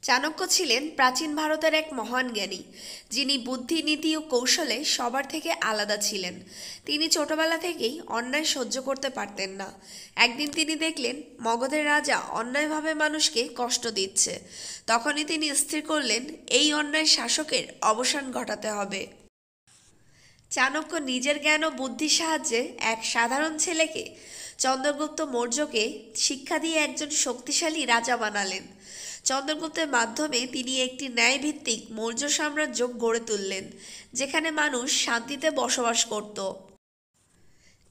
চাণক্য ছিলেন প্রাচীন ভারতের এক মহান জ্ঞানী, যিনি বুদ্ধি, নীতি ও কৌশলে সবার থেকে আলাদা ছিলেন। তিনি ছোটবেলা থেকেই অন্যায় সহ্য করতে পারতেন না। একদিন তিনি দেখলেন মগধের রাজা অন্যায়ভাবে মানুষকে কষ্ট দিচ্ছে। তখনই তিনি স্থির করলেন এই অন্যায় শাসকের অবসান ঘটাতে হবে। চাণক্য নিজের জ্ঞান ও বুদ্ধির সাহায্যে এক সাধারণ ছেলেকে, চন্দ্রগুপ্ত মৌর্যকে, শিক্ষা দিয়ে একজন শক্তিশালী রাজা বানালেন। চন্দ্রগুপ্তের মাধ্যমে তিনি একটি ন্যায়ভিত্তিক মৌর্য সাম্রাজ্য গড়ে তুললেন, যেখানে মানুষ শান্তিতে বসবাস করত।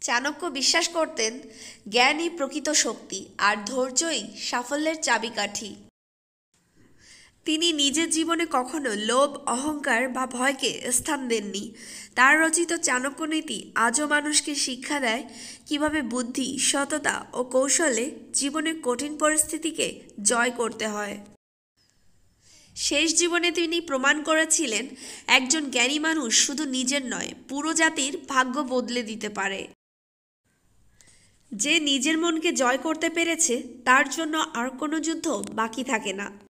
চাণক্য বিশ্বাস করতেন জ্ঞানই প্রকৃত শক্তি আর ধৈর্যই সাফল্যের চাবিকাঠি। তিনি নিজের জীবনে কখনো লোভ, অহংকার বা ভয়কে স্থান দেননি। তার রচিত চাণক্যনীতি আজও মানুষকে শিক্ষা দেয় কিভাবে বুদ্ধি, সততা ও কৌশলে জীবনের কঠিন পরিস্থিতিকে জয় করতে হয়। শেষ জীবনে তিনি প্রমাণ করেছিলেন একজন জ্ঞানী মানুষ শুধু নিজের নয়, পুরো জাতির ভাগ্য বদলে দিতে পারে। যে নিজের মনকে জয় করতে পেরেছে তার জন্য আর কোনো যুদ্ধ বাকি থাকে না।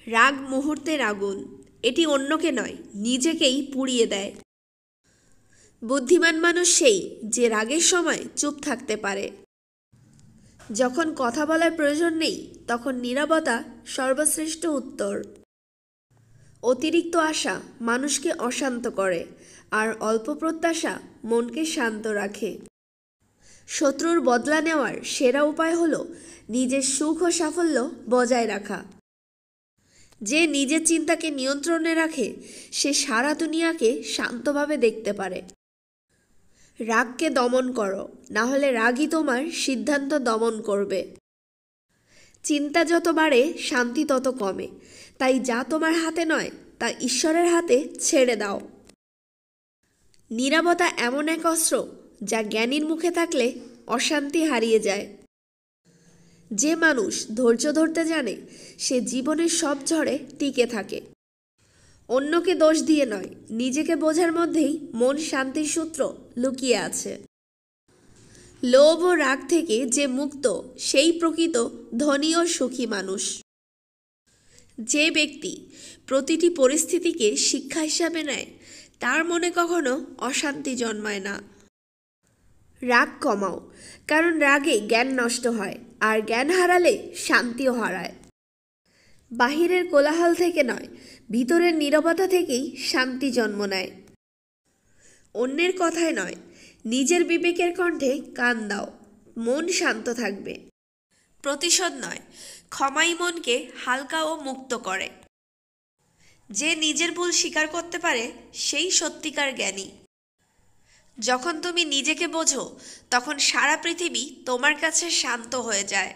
রাগ মুহূর্তের আগুন, এটি অন্যকে নয়, নিজেকেই পুড়িয়ে দেয়। বুদ্ধিমান মানুষ সেই যে রাগের সময় চুপ থাকতে পারে। যখন কথা বলার প্রয়োজন নেই তখন নীরবতা সর্বশ্রেষ্ঠ উত্তর। অতিরিক্ত আশা মানুষকে অশান্ত করে, আর অল্প প্রত্যাশা মনকে শান্ত রাখে। শত্রুর বদলা নেওয়ার সেরা উপায় হলো নিজের সুখ ও সাফল্য বজায় রাখা। যে নিজের চিন্তাকে নিয়ন্ত্রণে রাখে সে সারা দুনিয়াকে শান্তভাবে দেখতে পারে। রাগকে দমন করো, না হলে রাগই তোমার সিদ্ধান্ত দমন করবে। চিন্তা যত বাড়ে শান্তি তত কমে, তাই যা তোমার হাতে নয় তা ঈশ্বরের হাতে ছেড়ে দাও। নীরবতা এমন এক অস্ত্র যা জ্ঞানীর মুখে থাকলে অশান্তি হারিয়ে যায়। যে মানুষ ধৈর্য ধরতে জানে সে জীবনের সব ঝড়ে টিকে থাকে। অন্যকে দোষ দিয়ে নয়, নিজেকে বোঝার মধ্যেই মন শান্তির সূত্র লুকিয়ে আছে। লোভ ও রাগ থেকে যে মুক্ত সেই প্রকৃত ধনী ও সুখী মানুষ। যে ব্যক্তি প্রতিটি পরিস্থিতিকে শিক্ষা হিসাবে নেয় তার মনে কখনো অশান্তি জন্মায় না। রাগ কমাও, কারণ রাগে জ্ঞান নষ্ট হয়, আর জ্ঞান হারালে শান্তিও হারায়। বাহিরের কোলাহল থেকে নয়, ভিতরের নীরবতা থেকেই শান্তি জন্ম নেয়। অন্যের কথায় নয়, নিজের বিবেকের কণ্ঠে কান দাও, মন শান্ত থাকবে। প্রতিশোধ নয়, ক্ষমাই মনকে হালকা ও মুক্ত করে। যে নিজের ভুল স্বীকার করতে পারে সেই সত্যিকার জ্ঞানী। যখন তুমি নিজেকে বোঝো তখন সারা পৃথিবী তোমার কাছে শান্ত হয়ে যায়।